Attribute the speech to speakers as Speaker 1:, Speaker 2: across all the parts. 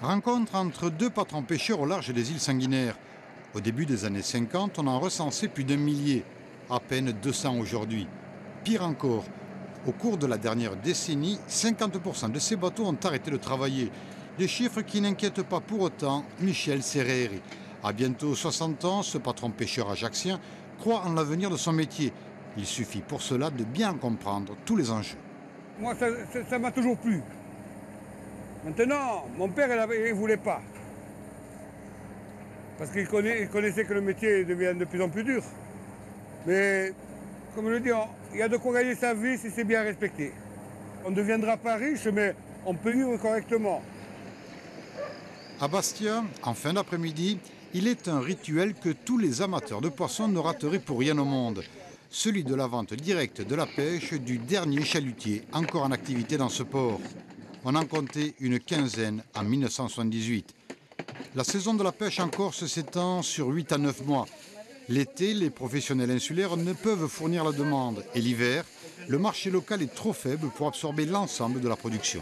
Speaker 1: Rencontre entre deux patrons pêcheurs au large des îles Sanguinaires. Au début des années 50, on en recensait plus d'1 millier, à peine 200 aujourd'hui. Pire encore, au cours de la dernière décennie, 50% de ces bateaux ont arrêté de travailler. Des chiffres qui n'inquiètent pas pour autant Michel Serreri. À bientôt 60 ans, ce patron pêcheur ajaccien croit en l'avenir de son métier. Il suffit pour cela de bien comprendre tous les enjeux.
Speaker 2: Moi, ça m'a toujours plu. Maintenant, mon père, il ne voulait pas. Parce qu'il connaissait que le métier devient de plus en plus dur. Mais, comme je le dis, il y a de quoi gagner sa vie si c'est bien respecté. On ne deviendra pas riche, mais on peut vivre correctement.
Speaker 1: À Bastia, en fin d'après-midi, il est un rituel que tous les amateurs de poissons ne rateraient pour rien au monde. Celui de la vente directe de la pêche du dernier chalutier encore en activité dans ce port. On en comptait une quinzaine en 1978. La saison de la pêche en Corse s'étend sur 8 à 9 mois. L'été, les professionnels insulaires ne peuvent fournir la demande. Et l'hiver, le marché local est trop faible pour absorber l'ensemble de la production.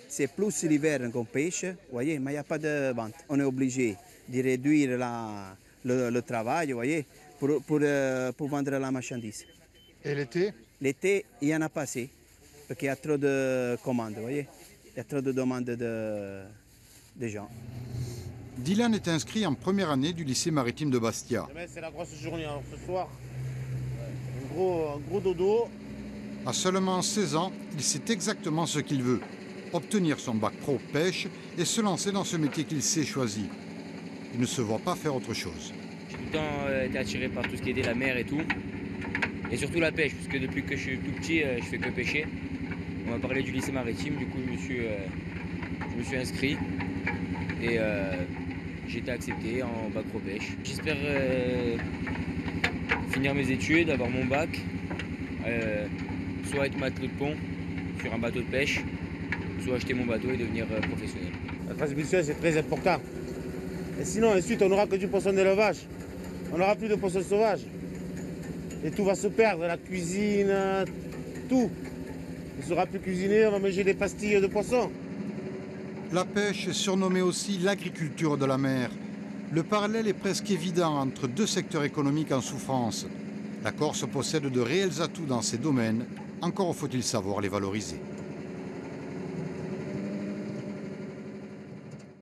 Speaker 3: C'est plus l'hiver qu'on pêche, voyez, mais il n'y a pas de vente. On est obligé de réduire le travail, voyez, pour vendre la marchandise.
Speaker 1: Et l'été?
Speaker 3: L'été, il n'y en a pas assez, parce qu'il y a trop de commandes, voyez. Il y a trop de demandes de gens.
Speaker 1: Dylan est inscrit en première année du lycée maritime de Bastia.
Speaker 4: Demain, c'est la grosse journée, alors ce soir, un gros dodo.
Speaker 1: À seulement 16 ans, il sait exactement ce qu'il veut. Obtenir son bac pro pêche et se lancer dans ce métier qu'il s'est choisi. Il ne se voit pas faire autre chose.
Speaker 5: J'ai tout le temps été attiré par tout ce qui était la mer et tout. Et surtout la pêche, parce que depuis que je suis tout petit, je fais que pêcher. On m'a parlé du lycée maritime, du coup je me suis inscrit. Et j'ai été accepté en bac pro pêche. J'espère finir mes études, avoir mon bac, soit être matelot de pont sur un bateau de pêche, soit acheter mon bateau et devenir professionnel.
Speaker 4: La transmission, c'est très important. Et sinon, ensuite, on n'aura que du poisson d'élevage. On n'aura plus de poisson sauvage. Et tout va se perdre, la cuisine, tout. On ne saura plus cuisiner, on va manger des pastilles de poisson.
Speaker 1: La pêche est surnommée aussi l'agriculture de la mer. Le parallèle est presque évident entre deux secteurs économiques en souffrance. La Corse possède de réels atouts dans ces domaines, encore faut-il savoir les valoriser.